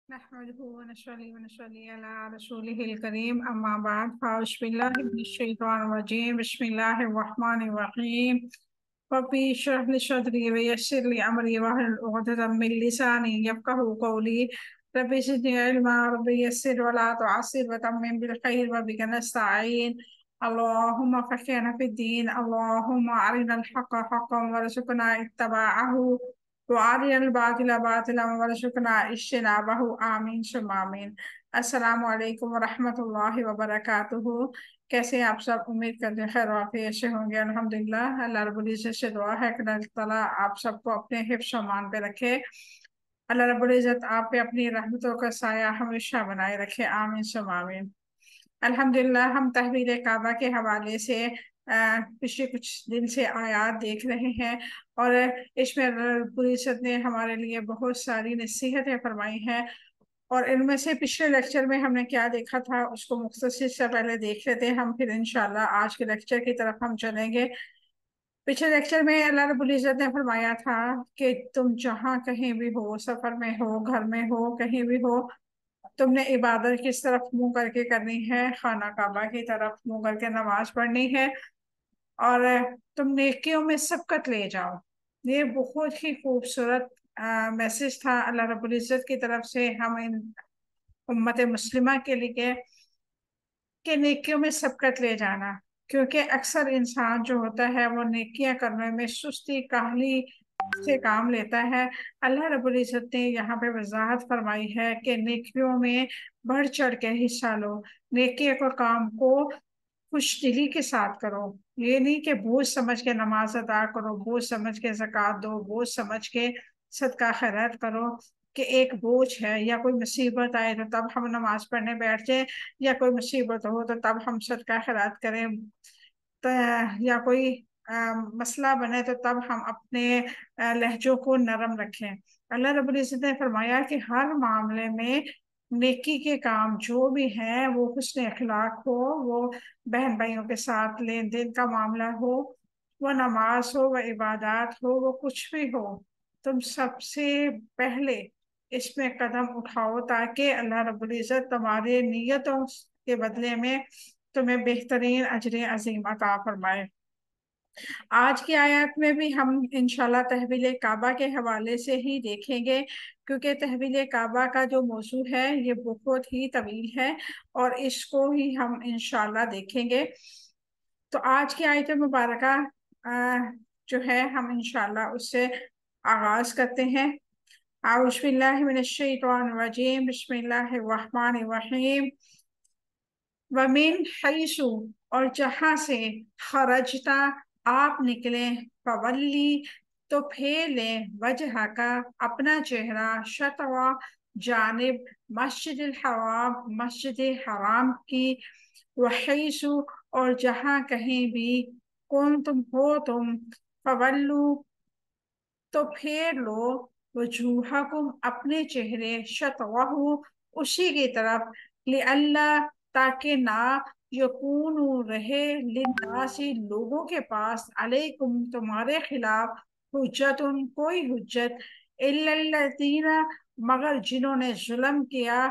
نحمده ونصلي على رسوله الكريم أما بعد فأعوذ بالله من الشيطان الرجيم بسم الله الرحمن الرحيم ربي اشرح لي صدري ويسر لي أمري واحلل عقدة من لساني يفقهوا قولي ربي زدني علما ربي يسر ولا تعسر وتمم بالخير وبك نستعين اللهم فقهنا في الدين اللهم أرنا الحق حقا وارزقنا اتباعه وارنا الباطل باطلا وارزقنا اجتنابه آمین ثم آمین۔ السلام علیکم ورحمۃ اللہ وبرکاتہ۔ کیسے ہیں آپ سب؟ امید کرتے ہیں خیر و عافیت سے ہوں گے۔ الحمدللہ اللہ رب العزت سے دعا ہے کہ اللہ تعالیٰ آپ سب کو اپنے حفظ و امان پہ رکھے۔ اللہ رب العزت آپ پہ اپنی رحمتوں کا سایہ ہمیشہ بنائے رکھے، آمین ثم آمین۔ الحمدللہ ہم تحویل کعبہ کے حوالے سے پچھلے کچھ دن سے آیات دیکھ رہے ہیں، اور اس میں اللہ رب العزت نے ہمارے لیے بہت ساری نصیحتیں فرمائی ہیں، اور ان میں سے پچھلے لیکچر میں ہم نے کیا دیکھا تھا اس کو مختصر سے پہلے دیکھ لیتے ہیں، ہم پھر انشاءاللہ آج کے لیکچر کی طرف ہم چلیں گے۔ پچھلے لیکچر میں اللہ رب العزت نے فرمایا تھا کہ تم جہاں کہیں بھی ہو، سفر میں ہو، گھر میں ہو، کہیں بھی ہو، تم نے عبادت کس طرف منہ کر کے کرنی ہے؟ خانہ کعبہ کی طرف منہ کر کے نماز پڑھنی ہے، اور تم نیکیوں میں سبقت لے جاؤ۔ یہ بہت ہی خوبصورت میسج تھا اللہ رب العزت کی طرف سے ہم امت مسلمہ کے لیے، کہ نیکیوں میں سبقت لے جانا، کیونکہ اکثر انسان جو ہوتا ہے وہ نیکیاں کرنے میں سستی کاہلی سے کام لیتا ہے۔ اللہ رب العزت نے یہاں پہ وضاحت فرمائی ہے کہ نیکیوں میں بڑھ چڑھ کے حصہ لو، نیکی کو کام کو خوش دلی کے ساتھ کرو۔ یہ نہیں کہ بوجھ سمجھ کے نماز ادا کرو، بوجھ سمجھ کے زکوٰۃ دو، بوجھ سمجھ کے صدقہ خیرات کرو، کہ ایک بوجھ ہے یا کوئی مصیبت آئے تو تب ہم نماز پڑھنے بیٹھ جائیں، یا کوئی مصیبت ہو تو تب ہم صدقہ خیرات کریں، یا کوئی مسئلہ بنے تو تب ہم اپنے لہجوں کو نرم رکھیں۔ اللہ رب العزت نے فرمایا کہ ہر معاملے میں نیکی کے کام جو بھی ہیں، وہ حسن اخلاق ہو، وہ بہن بھائیوں کے ساتھ لین دین کا معاملہ ہو، وہ نماز ہو، وہ عبادات ہو، وہ کچھ بھی ہو، تم سب سے پہلے اس میں قدم اٹھاؤ تاکہ اللہ رب العزت تمہارے نیتوں کے بدلے میں تمہیں بہترین اجر عظیم عطا فرمائے۔ آج کی آیات میں بھی ہم انشاءاللہ تحویل کعبہ کے حوالے سے ہی دیکھیں گے، کیونکہ تحویل کعبہ کا جو موضوع ہے یہ بہت ہی طویل ہے، اور اس کو ہی ہم انشاءاللہ دیکھیں گے۔ تو آج کی آیت مبارکہ جو ہے ہم انشاءاللہ اس سے آغاز کرتے ہیں۔ اعوذ باللہ من الشیطان الرجیم بسم اللہ الرحمن الرحیم۔ ومن حیث، اور جہاں سے، خرجتا، آپ نکلیں، فولی، تو پھیر لیں، وجہ کا، اپنا چہرہ، شطر، جانب، مسجد الحرام، مسجد حرام کی، وحیث، اور جہاں کہیں بھی، کنتم ہو تم، فولو، تو پھیر لو، وجوہکم، اپنے چہرے، شطرہ، اسی کی طرف، لئلا، تاکہ نہ، یکون، رہے، للناس، لوگوں کے پاس، علیکم، تمہارے خلاف، حجت، کوئی حجت، الا الذین، مگر جنہوں نے ظلم کیا،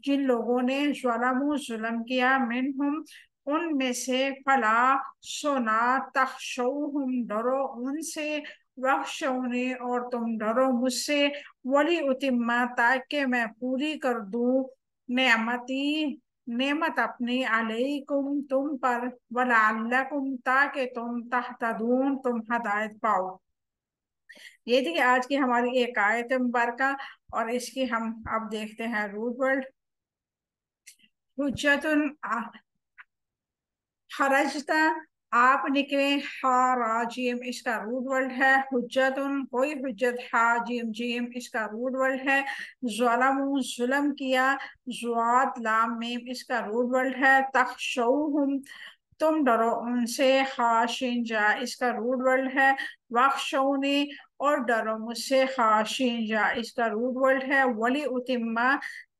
جن لوگوں نے ظلم کیا، منہم، ان میں سے، فلا، سونا، تخشوہم، ڈرو ان سے، وخشونی، اور تم ڈرو مجھ سے، ولی اتما، تاکہ میں پوری کر دوں، نعمتی، نعمت اپنی، علیکم، تم پر، ولعلکم، تاکہ تم، تہتدون، تم ہدایت پاؤ۔ یہ تھی آج کی ہماری ایک آیت مبارکہ، اور اس کی ہم اب دیکھتے ہیں روٹ ورڈ۔ حجت، خرجتا، آپ نکلے، حاراجیم، اس کا روٹ ورڈ ہے، حجت، کوئی حجت، حاجیم، جیم، اس کا روٹ ورڈ ہے، ظلم، ظلم کیا، زوات، لام، میم، اس کا روٹ ورڈ ہے، تخشوہم، تم ڈرو ان سے، خاشین، جا، اس کا روٹ ورڈ ہے، وخشونی، اور ڈرو مجھ سے، خاشین، جا، اس کا روٹ ورڈ ہے، ولی اتما،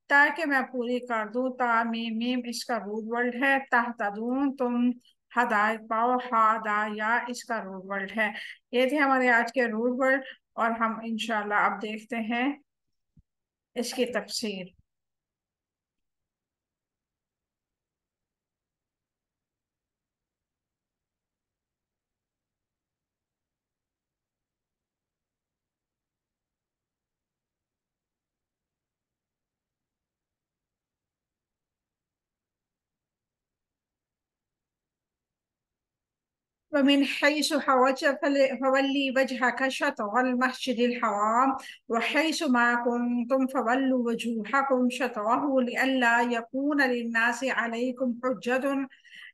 تاکہ میں پوری کر دوں، تعمیم، میم، اس کا روٹ ورڈ ہے، تہتدون، تم ہدایت پاؤ، ہدایا، اس کا روٹ ورڈ ہے۔ یہ تھے ہمارے آج کے روٹ ورڈ، اور ہم انشاءاللہ اب دیکھتے ہیں اس کی تفسیر۔ ومن حيث خرجت فولي وجهك شطر المسجد الحرام وحيث ما كنتم فولوا وجوهكم شطره لئلا يكون للناس عليكم حجة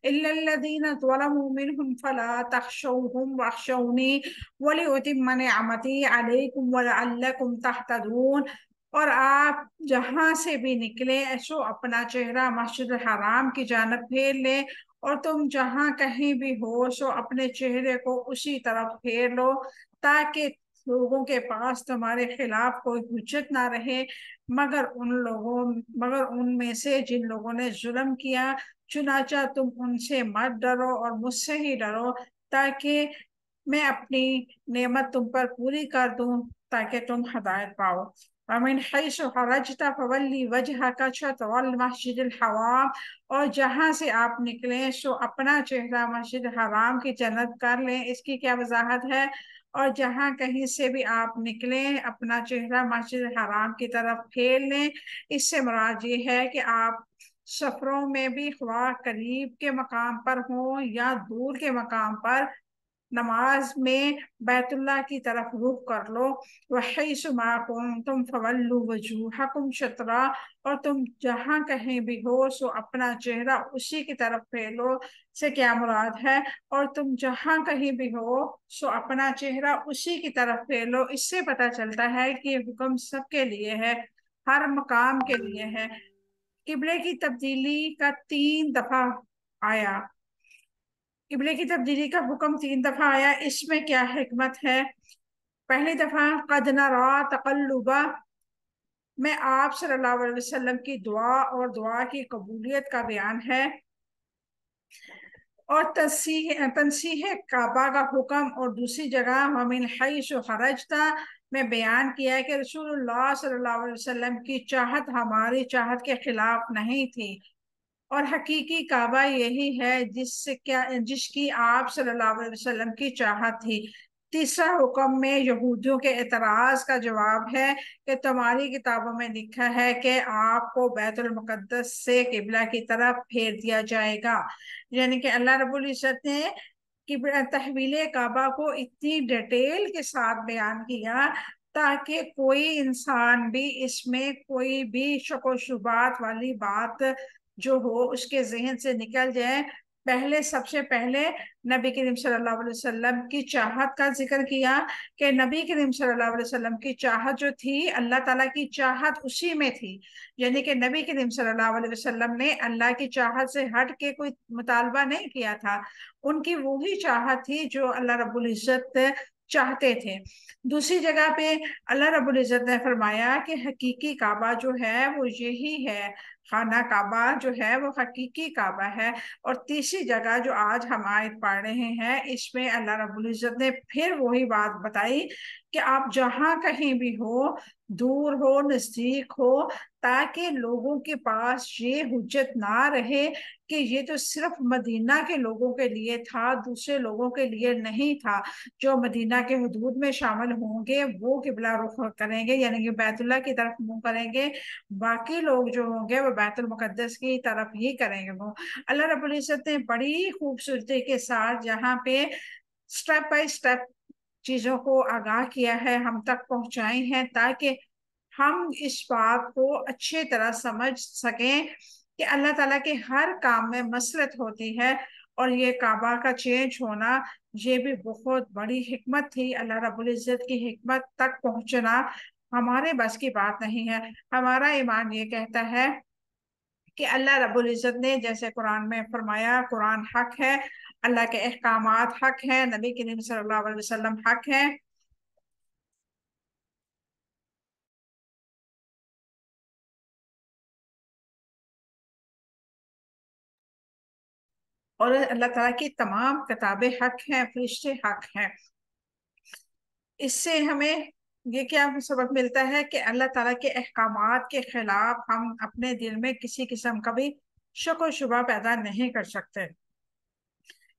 إلا الذين ظلموا منهم فلا تخشوهم واخشوني ولأتم نعمتي عليكم ولعلكم تهتدون۔ اور آپ جہاں سے بھی نکلے سو اپنا چہرہ مسجد الحرام کی جانب پھیر لیں، اور تم جہاں کہیں بھی ہو سو اپنے چہرے کو اسی طرف پھیر لو، تاکہ لوگوں کے پاس تمہارے خلاف کوئی حجت نہ رہے مگر ان میں سے جن لوگوں نے ظلم کیا۔ چنانچہ تم ان سے مت ڈرو اور مجھ سے ہی ڈرو، تاکہ میں اپنی نعمت تم پر پوری کر دوں تاکہ تم ہدایت پاؤ۔ وَمِنْ حَيْثُ خَرَجْتَ فَوَلِّ وَجْهَكَ شَطْرَ الْمَسْجِدِ الْحَرَامِ، اور جہاں سے آپ نکلیں سو اپنا چہرہ مسجد حرام کی جانب کر لیں۔ اس کی کیا وضاحت ہے؟ اور جہاں کہیں سے بھی آپ نکلیں اپنا چہرہ مسجد حرام کی طرف پھیر لیں۔ اس سے مراد یہ ہے کہ آپ سفروں میں بھی خواہ قریب کے مقام پر ہوں یا دور کے مقام پر، نماز میں بیت اللہ کی طرف رخ کر لو۔ وَحَيْثُ مَا كُنتُمْ فَوَلُّوا وُجُوهَكُمْ شَطْرَهُ، اور تم جہاں کہیں بھی ہو سو اپنا چہرہ اسی کی طرف پھیر لو سے کیا مراد ہے؟ اور تم جہاں کہیں بھی ہو سو اپنا چہرہ اسی کی طرف پھیر لو، اس سے پتہ چلتا ہے کہ یہ حکم سب کے لیے ہے، ہر مقام کے لیے ہے۔ قبلے کی تبدیلی کا 3 دفعہ آیا، قبلے کی تبدیلی کا حکم 3 دفعہ آیا، اس میں کیا حکمت ہے؟ پہلی دفعہ قد نرى تقلب میں آپ صلی اللہ علیہ وسلم کی دعا اور دعا کی قبولیت کا بیان ہے، اور تنسیح کعبہ کا حکم، اور دوسری جگہ وَمِنْ حَيْثُ خَرَجْتَ میں بیان کیا ہے کہ رسول اللہ صلی اللہ علیہ وسلم کی چاہت ہماری چاہت کے خلاف نہیں تھی، اور حقیقی کعبہ یہی ہے جس کی آپ صلی اللہ علیہ وسلم کی چاہت تھی۔ تیسرا حکم میں یہودیوں کے اعتراض کا جواب ہے کہ تمہاری کتابوں میں لکھا ہے کہ آپ کو بیت المقدس سے قبلہ کی طرف پھیر دیا جائے گا، یعنی کہ اللہ رب العزت نے تحویل کعبہ کو اتنی ڈیٹیل کے ساتھ بیان کیا تاکہ کوئی انسان بھی اس میں کوئی بھی شک و شبہات والی بات جو ہو اس کے ذہن سے نکل جائے۔ سب سے پہلے نبی کریم صلی اللہ علیہ وسلم کی چاہت کا ذکر کیا کہ نبی کریم صلی اللہ علیہ وسلم کی چاہت جو تھی اللہ تعالیٰ کی چاہت اسی میں تھی، یعنی کہ نبی کریم صلی اللہ علیہ وسلم نے اللہ کی چاہت سے ہٹ کے کوئی مطالبہ نہیں کیا تھا، ان کی وہی چاہت تھی جو اللہ رب العزت چاہتے تھے۔ دوسری جگہ پہ اللہ رب العزت نے فرمایا کہ حقیقی کعبہ جو ہے وہ یہی ہے، خانہ کعبہ جو ہے وہ حقیقی کعبہ ہے۔ اور تیسری جگہ جو آج ہم آیت پڑھ رہے ہیں اس میں اللہ رب العزت نے پھر وہی بات بتائی کہ آپ جہاں کہیں بھی ہو، دور ہو نزدیک ہو، تاکہ لوگوں کے پاس یہ حجت نہ رہے کہ یہ تو صرف مدینہ کے لوگوں کے لیے تھا، دوسرے لوگوں کے لیے نہیں تھا۔ جو مدینہ کے حدود میں شامل ہوں گے وہ قبلہ رخ کریں گے، یعنی کہ بیت اللہ کی طرف منہ کریں گے، باقی لوگ جو ہوں گے وہ بیت المقدس کی طرف ہی کریں گے۔ وہ اللہ رب العزت نے بڑی خوبصورتی کے ساتھ جہاں پہ سٹیپ بائی سٹیپ چیزوں کو آگاہ کیا ہے، ہم تک پہنچائے ہیں تاکہ ہم اس بات کو اچھی طرح سمجھ سکیں کہ اللہ تعالیٰ کے ہر کام میں مصلحت ہوتی ہے، اور یہ کعبہ کا چینج ہونا یہ بھی بہت بڑی حکمت تھی۔ اللہ رب العزت کی حکمت تک پہنچنا ہمارے بس کی بات نہیں ہے۔ ہمارا ایمان یہ کہتا ہے کہ اللہ رب العزت نے جیسے قرآن میں فرمایا قرآن حق ہے، اللہ کے احکامات حق ہیں، نبی کریم صلی اللہ علیہ وسلم حق ہے، اور اللہ تعالیٰ کی تمام کتابیں حق ہیں، فرشتے حق ہیں۔ اس سے ہمیں یہ کیا سبق ملتا ہے کہ اللہ تعالیٰ کے احکامات کے خلاف ہم اپنے دل میں کسی قسم کا بھی شک و شبہ پیدا نہیں کر سکتے۔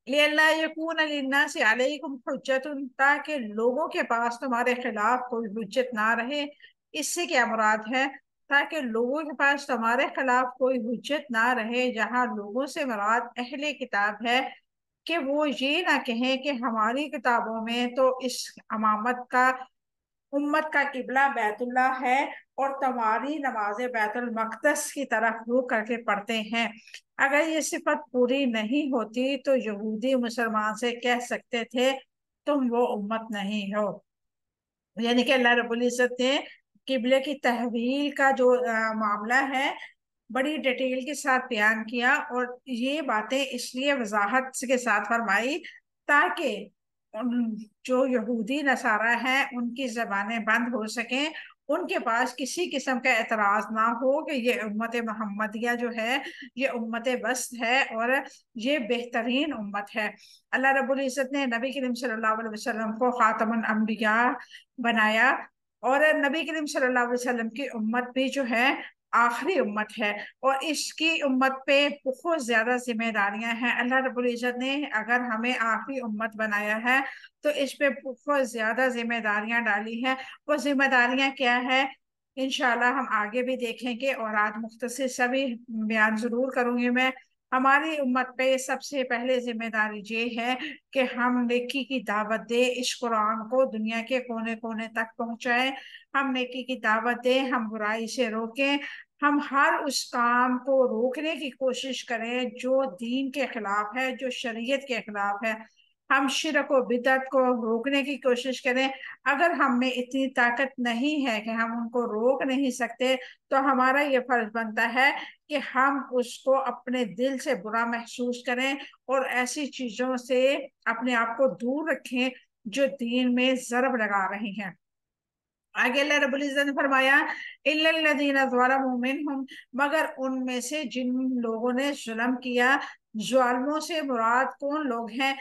لِأَلَّا يَكُونَ لِلنَّاسِ عَلَيْكُمْ حُجَّةٌ، تاکہ لوگوں کے پاس تمہارے خلاف کوئی حجت نہ رہے۔ اس سے کیا مراد ہے؟ تاکہ لوگوں کے پاس تمہارے خلاف کوئی حجت نہ رہے، جہاں لوگوں سے مراد اہل کتاب ہے، کہ وہ یہ نہ کہیں کہ ہماری کتابوں میں تو اس امت کا قبلہ بیت اللہ ہے اور تمہاری نمازیں بیت المقدس کی طرف رخ کر کے پڑھتے ہیں۔ اگر یہ صفت پوری نہیں ہوتی تو یہودی مسلمان سے کہہ سکتے تھے تم وہ امت نہیں ہو۔ یعنی کہ اللہ رب العزت نے قبلے کی تحویل کا جو معاملہ ہے بڑی ڈیٹیل کے ساتھ بیان کیا، اور یہ باتیں اس لیے وضاحت کے ساتھ فرمائی تاکہ جو یہودی نصارہ ہیں ان کی زبانیں بند ہو سکیں، ان کے پاس کسی قسم کا اعتراض نہ ہو کہ یہ امت محمدیہ جو ہے یہ امت وسط ہے اور یہ بہترین امت ہے۔ اللہ رب العزت نے نبی کریم صلی اللہ علیہ وسلم کو خاتم الانبیاء بنایا، اور نبی کریم صلی اللہ علیہ وسلم کی امت بھی جو ہے آخری امت ہے، اور اس کی امت پہ بہت زیادہ ذمہ داریاں ہیں۔ اللہ رب العزت نے اگر ہمیں آخری امت بنایا ہے تو اس پہ بہت زیادہ ذمہ داریاں ڈالی ہیں۔ وہ ذمہ داریاں کیا ہے انشاءاللہ ہم آگے بھی دیکھیں گے، اور آج مختصر سا بھی بیان ضرور کروں گی میں۔ ہماری امت پہ سب سے پہلے ذمہ داری یہ ہے کہ ہم نیکی کی دعوت دیں، اس قرآن کو دنیا کے کونے کونے تک پہنچائیں، ہم نیکی کی دعوت دیں، ہم برائی سے روکیں، ہم ہر اس کام کو روکنے کی کوشش کریں جو دین کے خلاف ہے، جو شریعت کے خلاف ہے، ہم شرک و بدعت کو روکنے کی کوشش کریں۔ اگر ہم میں اتنی طاقت نہیں ہے کہ ہم ان کو روک نہیں سکتے تو ہمارا یہ فرض بنتا ہے کہ ہم اس کو اپنے دل سے برا محسوس کریں اور ایسی چیزوں سے اپنے آپ کو دور رکھیں جو دین میں ضرب لگا رہی ہیں۔ آگے اللہ رب العزت نے فرمایا اِلَّا الَّذِينَ ظَلَمُوا مِنْهُمْ، مگر ان میں سے جن لوگوں نے ظلم کیا۔ ظالموں سے مراد کون لوگ ہیں؟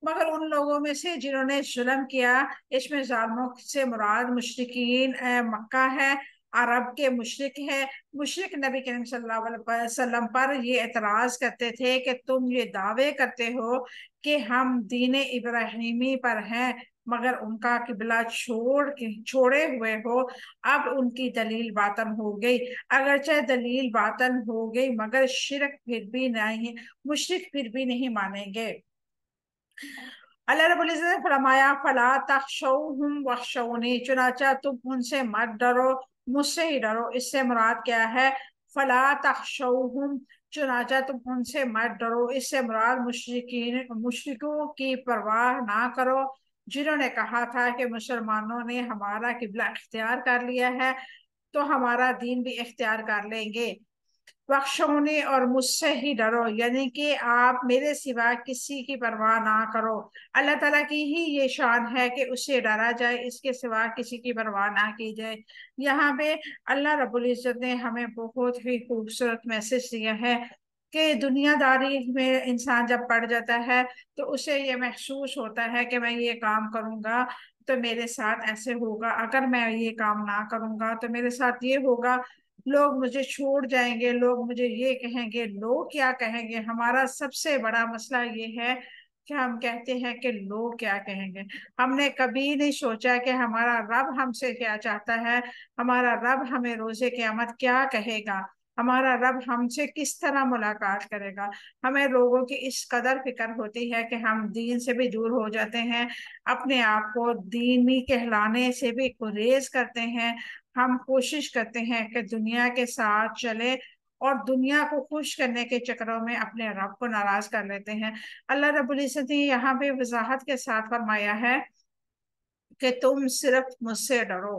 مگر ان لوگوں میں سے جنہوں نے ظلم کیا، اس میں ظالموں سے مراد مشرکین مکہ ہے، عرب کے مشرک ہے۔ مشرک نبی کریم صلی اللہ علیہ وسلم پر یہ اعتراض کرتے تھے کہ تم یہ دعوے کرتے ہو کہ ہم دین ابراہیمی پر ہیں مگر ان کا قبلہ چھوڑے ہوئے ہو۔ اب ان کی دلیل باطن ہو گئی، اگرچہ دلیل باطن ہو گئی مگر شرک پھر بھی نہیں، مشرک پھر بھی نہیں مانیں گے۔ اللہ رب العزت نے فرمایا فَلَا تَخْشَوْهُمْ وَاخْشَوْنِي، چنانچہ تم ان سے مت ڈرو، مجھ سے ہی ڈرو۔ اس سے مراد کیا ہے؟ فَلَا تَخْشَوْهُمْ، چنانچہ تم ان سے مت ڈرو، اس سے مراد مشرکوں کی پرواہ نہ کرو جنہوں نے کہا تھا کہ مسلمانوں نے ہمارا قبلہ اختیار کر لیا ہے تو ہمارا دین بھی اختیار کر لیں گے۔ بخشونی، اور مجھ سے ہی ڈرو، یعنی کہ آپ میرے سوا کسی کی پرواہ نہ کرو۔ اللہ تعالیٰ کی ہی یہ شان ہے کہ اسے ڈرا جائے، اس کے سوا کسی کی پرواہ نہ کی جائے۔ یہاں پہ اللہ رب العزت نے ہمیں بہت ہی خوبصورت میسج دیا ہے کہ دنیا داری میں انسان جب پڑ جاتا ہے تو اسے یہ محسوس ہوتا ہے کہ میں یہ کام کروں گا تو میرے ساتھ ایسے ہوگا، اگر میں یہ کام نہ کروں گا تو میرے ساتھ یہ ہوگا، لوگ مجھے چھوڑ جائیں گے، لوگ مجھے یہ کہیں گے، لوگ کیا کہیں گے۔ ہمارا سب سے بڑا مسئلہ یہ ہے کہ ہم کہتے ہیں کہ لوگ کیا کہیں گے۔ ہم نے کبھی نہیں سوچا کہ ہمارا رب ہم سے کیا چاہتا ہے، ہمارا رب ہمیں روز قیامت کیا کہے گا، ہمارا رب ہم سے کس طرح ملاقات کرے گا۔ ہمیں لوگوں کی اس قدر فکر ہوتی ہے کہ ہم دین سے بھی دور ہو جاتے ہیں، اپنے آپ کو دینی کہلانے سے بھی گریز کرتے ہیں۔ ہم کوشش کرتے ہیں کہ دنیا کے ساتھ چلے اور دنیا کو خوش کرنے کے چکروں میں اپنے رب کو ناراض کر لیتے ہیں۔ اللہ رب العزت نے یہاں پہ وضاحت کے ساتھ فرمایا ہے کہ تم صرف مجھ سے ڈرو،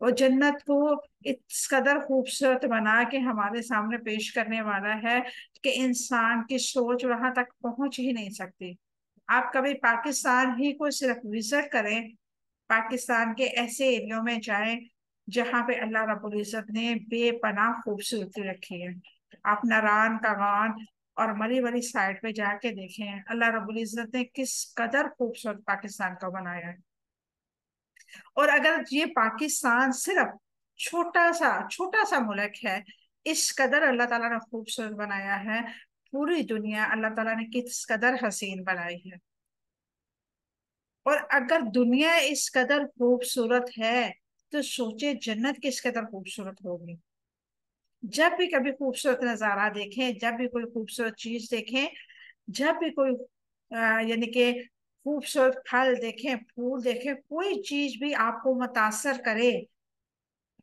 وہ جنت کو اس قدر خوبصورت بنا کے ہمارے سامنے پیش کرنے والا ہے کہ انسان کی سوچ وہاں تک پہنچ ہی نہیں سکتی۔ آپ کبھی پاکستان ہی کو صرف وزٹ کریں، پاکستان کے ایسے ایریوں میں جائیں جہاں پہ اللہ رب العزت نے بے پناہ خوبصورتی رکھی ہے۔ آپ ناران کاغان اور مری بری سائڈ پہ جا کے دیکھیں اللہ رب العزت نے کس قدر خوبصورت پاکستان کو بنایا ہے۔ اور اگر یہ پاکستان صرف چھوٹا سا ملک ہے، اس قدر اللہ تعالیٰ نے خوبصورت بنایا ہے، پوری دنیا اللہ تعالیٰ نے کس قدر حسین بنائی ہے۔ اور اگر دنیا اس قدر خوبصورت ہے تو سوچے جنت کس قدر خوبصورت ہوگی۔ جب بھی کبھی خوبصورت نظارہ دیکھیں، جب بھی کوئی خوبصورت چیز دیکھیں، جب بھی کوئی یعنی کہ خوبصورت پھل دیکھیں، پھول دیکھیں، کوئی چیز بھی آپ کو متاثر کرے،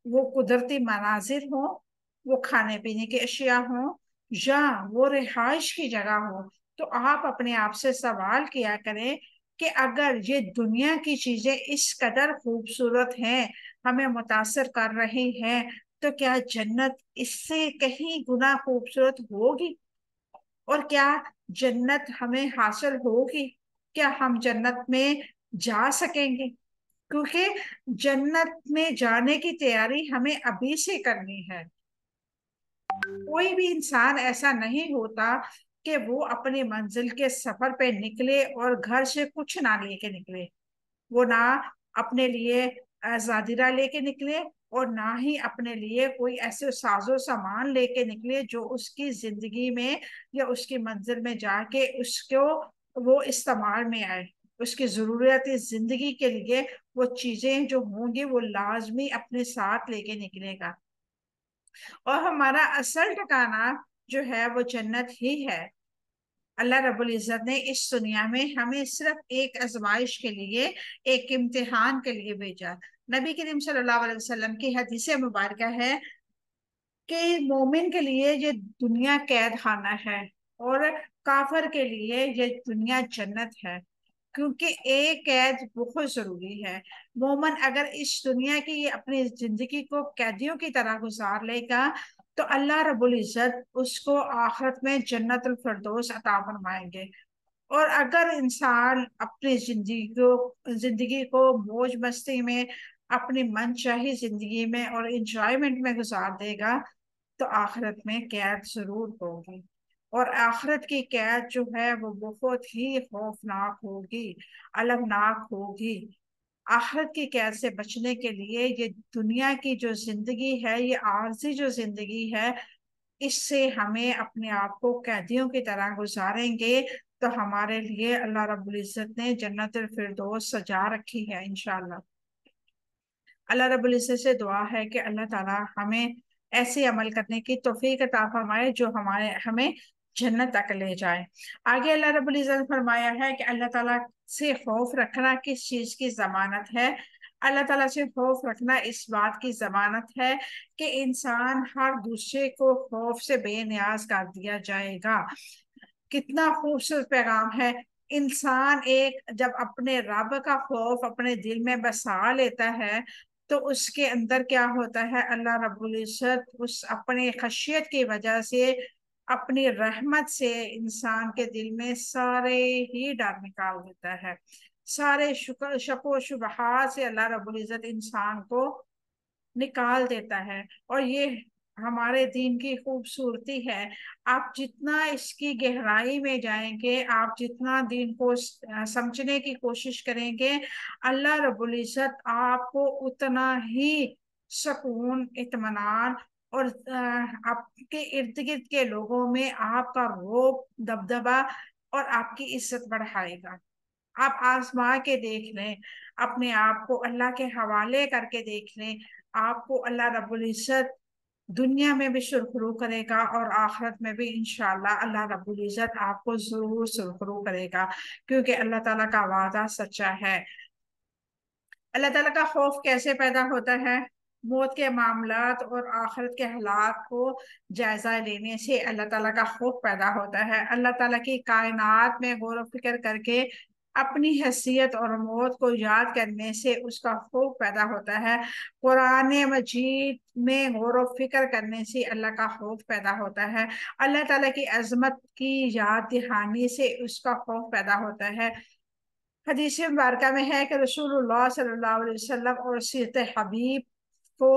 وہ قدرتی مناظر ہوں، وہ کھانے پینے کی اشیاء ہوں، یا وہ رہائش کی جگہ ہو، تو آپ اپنے آپ سے سوال کیا کریں کہ اگر یہ دنیا کی چیزیں اس قدر خوبصورت ہیں، ہمیں متاثر کر رہی ہیں، تو کیا جنت اس سے کہیں گنا خوبصورت ہوگی؟ اور کیا جنت ہمیں حاصل ہوگی؟ کیا ہم جنت میں جا سکیں گے؟ کیونکہ جنت میں جانے کی تیاری ہمیں ابھی سے کرنی ہے۔ کوئی بھی انسان ایسا نہیں ہوتا کہ وہ اپنی منزل کے سفر پہ نکلے اور گھر سے کچھ نہ لے کے نکلے۔ وہ نہ اپنے لیے زادرہ لے کے نکلے اور نہ ہی اپنے لیے کوئی ایسے ساز و سامان لے کے نکلے جو اس کی زندگی میں یا اس کی منزل میں جا کے اس کو وہ استعمال میں آئے۔ اس کی ضروریات زندگی کے لیے وہ چیزیں جو ہوں گی وہ لازمی اپنے ساتھ لے کے نکلے گا۔ اور ہمارا اصل ٹھکانہ جو ہے وہ جنت ہی ہے۔ اللہ رب العزت نے اس دنیا میں ہمیں صرف ایک آزمائش کے لیے، ایک امتحان کے لیے بھیجا۔ نبی کریم صلی اللہ علیہ وسلم کی حدیث مبارکہ ہے کہ مومن کے لیے یہ دنیا قید خانہ ہے اور کافر کے لیے یہ دنیا جنت ہے، کیونکہ ایک قید بہت ضروری ہے۔ مومن اگر اس دنیا کی اپنی زندگی کو قیدیوں کی طرح گزار لے گا تو اللہ رب العزت اس کو آخرت میں جنت الفردوس عطا فرمائیں گے۔ اور اگر انسان اپنی زندگی کو موج مستی میں، اپنی من چاہی زندگی میں اور انجوائمنٹ میں گزار دے گا تو آخرت میں قید ضرور ہوگی۔ اور آخرت کی قید جو ہے وہ بہت ہی خوفناک ہوگی، المناک ہوگی۔ آخرت کی قید سے بچنے کے لیے یہ دنیا کی جو زندگی ہے، یہ عارضی جو زندگی ہے، اس سے ہمیں اپنے آپ کو قیدیوں کی طرح گزاریں گے تو ہمارے لیے اللہ رب العزت نے جنت الفردوس سجا رکھی ہے انشاءاللہ۔ اللہ رب العزت سے دعا ہے کہ اللہ تعالیٰ ہمیں ایسے عمل کرنے کی توفیق عطا فرمائے جو ہمیں جنت تک لے جائے۔ آگے اللہ رب العزت فرمایا ہے کہ اللہ تعالیٰ سے خوف رکھنا کس چیز کی ضمانت ہے؟ اللہ تعالیٰ سے خوف رکھنا اس بات کی ضمانت ہے کہ انسان ہر دوسرے کو خوف سے بے نیاز کر دیا جائے گا۔ کتنا خوبصورت پیغام ہے۔ انسان جب اپنے رب کا خوف اپنے دل میں بسا لیتا ہے تو اس کے اندر کیا ہوتا ہے؟ اللہ رب العزت اس اپنے خشیت کی وجہ سے، اپنی رحمت سے انسان کے دل میں سارے ہی ڈر نکال دیتا ہے۔ سارے شک و شبہات سے اللہ رب العزت انسان کو نکال دیتا ہے۔ اور یہ ہمارے دین کی خوبصورتی ہے۔ آپ جتنا اس کی گہرائی میں جائیں گے، آپ جتنا دین کو سمجھنے کی کوشش کریں گے، اللہ رب العزت آپ کو اتنا ہی سکون، اطمینان اور آپ کے ارد گرد کے لوگوں میں آپ کا رعب، دبدبا اور آپ کی عزت بڑھائے گا۔ آپ آزما کے دیکھ لیں، اپنے آپ کو اللہ کے حوالے کر کے دیکھ لیں، آپ کو اللہ رب العزت دنیا میں بھی سرخرو کرے گا اور آخرت میں بھی انشاءاللہ اللہ رب العزت آپ کو ضرور سرخرو کرے گا، کیونکہ اللہ تعالیٰ کا وعدہ سچا ہے۔ اللہ تعالیٰ کا خوف کیسے پیدا ہوتا ہے؟ موت کے معاملات اور آخرت کے حالات کو جائزہ لینے سے اللہ تعالیٰ کا خوف پیدا ہوتا ہے۔ اللہ تعالیٰ کی کائنات میں غور و فکر کر کے اپنی حیثیت اور موت کو یاد کرنے سے اس کا خوف پیدا ہوتا ہے۔ قرآن مجید میں غور و فکر کرنے سے اللہ کا خوف پیدا ہوتا ہے۔ اللہ تعالیٰ کی عظمت کی یاد دہانی سے اس کا خوف پیدا ہوتا ہے۔ حدیث مبارکہ میں ہے کہ رسول اللہ صلی اللہ علیہ وسلم اور سیرت حبیب کو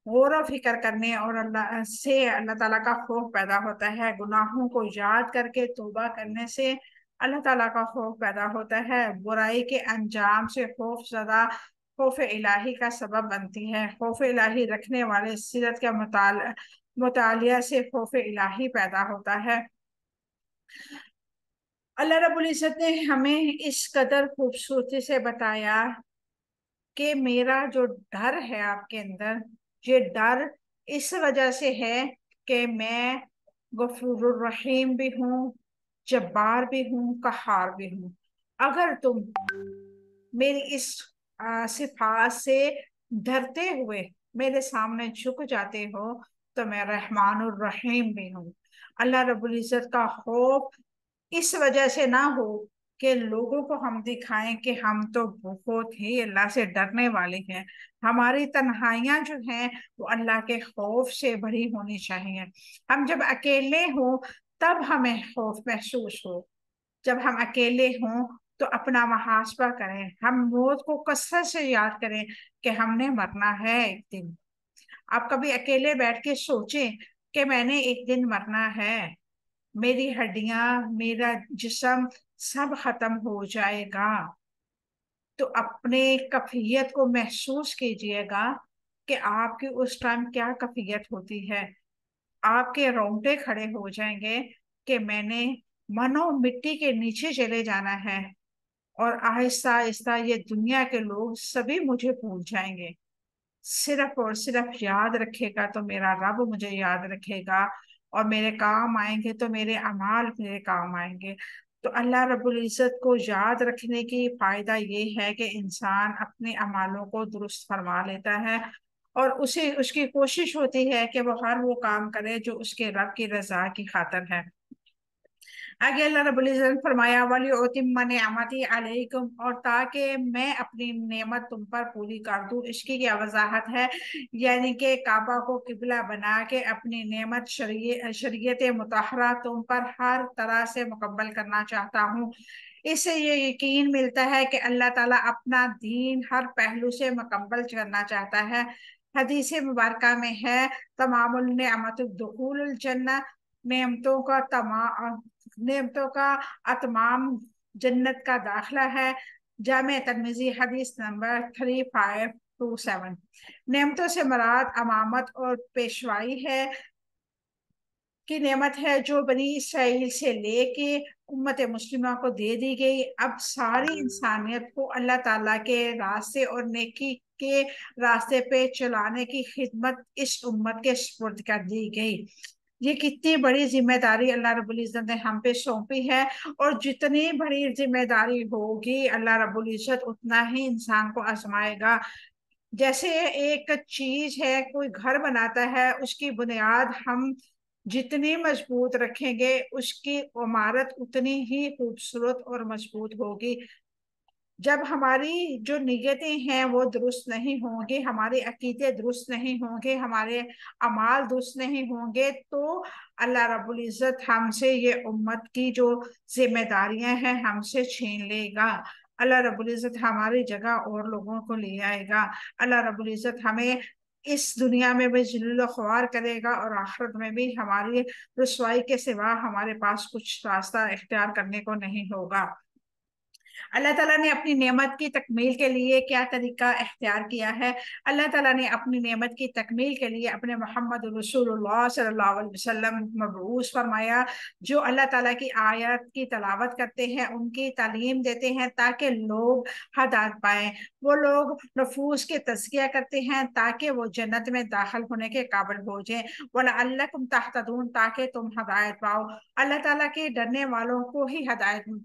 غور و فکر کرنے اور اللہ تعالیٰ کا خوف پیدا ہوتا ہے۔ گناہوں کو یاد کر کے توبہ کرنے سے اللہ تعالیٰ کا خوف پیدا ہوتا ہے۔ برائی کے انجام سے خوف زدہ خوف الہی کا سبب بنتی ہے۔ خوف الہی رکھنے والے سیرت کا مطالعہ سے خوف الہی پیدا ہوتا ہے۔ اللہ رب العزت نے ہمیں اس قدر خوبصورتی سے بتایا کہ میرا جو ڈر ہے آپ کے اندر، یہ ڈر اس وجہ سے ہے کہ میں غفور الرحیم بھی ہوں، جبار بھی ہوں، قہار بھی ہوں۔ اگر تم میری اس صفات سے ڈرتے ہوئے میرے سامنے جھک جاتے ہو تو میں رحمان الرحیم بھی ہوں۔ اللہ رب العزت کا خوف اس وجہ سے نہ ہو کہ لوگوں کو ہم دکھائیں کہ ہم تو بہت ہی اللہ سے ڈرنے والے ہیں۔ ہماری تنہائیاں جو ہیں وہ اللہ کے خوف سے بھری ہونی چاہیے۔ ہم جب اکیلے ہوں تب ہمیں خوف محسوس ہو۔ جب ہم اکیلے ہوں تو اپنا محاسبہ کریں، ہم موت کو کثرت سے یاد کریں کہ ہم نے مرنا ہے ایک دن۔ آپ کبھی اکیلے بیٹھ کے سوچیں کہ میں نے ایک دن مرنا ہے، میری ہڈیاں، میرا جسم سب ختم ہو جائے گا۔ تو اپنے کیفیت کو محسوس کیجئے گا کہ آپ کی اس ٹائم کیا کیفیت ہوتی ہے۔ آپ کے رونگٹے کھڑے ہو جائیں گے کہ میں نے منو مٹی کے نیچے چلے جانا ہے، اور آہستہ آہستہ یہ دنیا کے لوگ سبھی مجھے بھول جائیں گے۔ صرف اور صرف یاد رکھے گا تو میرا رب مجھے یاد رکھے گا، اور میرے کام آئیں گے تو میرے اعمال میرے کام آئیں گے۔ تو اللہ رب العزت کو یاد رکھنے کی فائدہ یہ ہے کہ انسان اپنے اعمالوں کو درست فرما لیتا ہے، اور اس کی کوشش ہوتی ہے کہ وہ ہر وہ کام کرے جو اس کے رب کی رضا کی خاطر ہے۔ آگے اللہ رب العزت نے فرمایا وَلِأُتِمَّ نِعْمَتِي عَلَيْكُمْ، اور تاکہ میں اپنی نعمت تم پر پوری کر دوں۔ اس کی کیا وضاحت ہے؟ یعنی کہ کعبہ کو قبلہ بنا کے اپنی نعمت شریعت مطہرہ تم پر ہر طرح سے مکمل کرنا چاہتا ہوں۔ اس سے یہ یقین ملتا ہے کہ اللہ تعالیٰ اپنا دین ہر پہلو سے مکمل کرنا چاہتا ہے۔ حدیث مبارکہ میں ہے تمام النعمت دخول الجنہ، نعمتوں کا اتمام جنت کا داخلہ ہے۔ جامع ترمذی حدیث نمبر 3527۔ نعمتوں سے مراد امامت اور پیشوائی ہے کی نعمت ہے جو بنی اسرائیل سے لے کے امت مسلمہ کو دے دی گئی۔ اب ساری انسانیت کو اللہ تعالیٰ کے راستے اور نیکی کے راستے پہ چلانے کی خدمت اس امت کے سپرد کر دی گئی۔ یہ کتنی بڑی ذمہ داری اللہ رب العزت نے ہم پہ سونپی ہے، اور جتنی بڑی ذمہ داری ہوگی اللہ رب العزت اتنا ہی انسان کو آزمائے گا۔ جیسے ایک چیز ہے، کوئی گھر بناتا ہے، اس کی بنیاد ہم جتنی مضبوط رکھیں گے اس کی عمارت اتنی ہی خوبصورت اور مضبوط ہوگی۔ جب ہماری جو نیتیں ہیں وہ درست نہیں ہوں گی، ہمارے عقیدے درست نہیں ہوں گے، ہمارے اعمال درست نہیں ہوں گے، تو اللہ رب العزت ہم سے یہ امت کی جو ذمہ داریاں ہیں ہم سے چھین لے گا۔ اللہ رب العزت ہماری جگہ اور لوگوں کو لے آئے گا۔ اللہ رب العزت ہمیں اس دنیا میں بھی ذلیل و خوار کرے گا، اور آخرت میں بھی ہماری رسوائی کے سوا ہمارے پاس کچھ راستہ اختیار کرنے کو نہیں ہوگا۔ اللہ تعالیٰ نے اپنی نعمت کی تکمیل کے لیے کیا طریقہ اختیار کیا ہے؟ اللہ تعالیٰ نے اپنی نعمت کی تکمیل کے لیے اپنے محمد رسول اللہ صلی اللہ علیہ وسلم مبعوث فرمایا، جو اللہ تعالیٰ کی آیات کی تلاوت کرتے ہیں، ان کی تعلیم دیتے ہیں تاکہ لوگ ہدایت پائیں۔ وہ لوگ نفوس کے تزکیہ کرتے ہیں تاکہ وہ جنت میں داخل ہونے کے قابل ہو جائیں۔ وَلَعَلَّكُمْ تَهْتَدُونَ، تاکہ تم ہدایت پاؤ۔ اللہ تعالیٰ کے ڈرنے والوں کو ہی ہدایت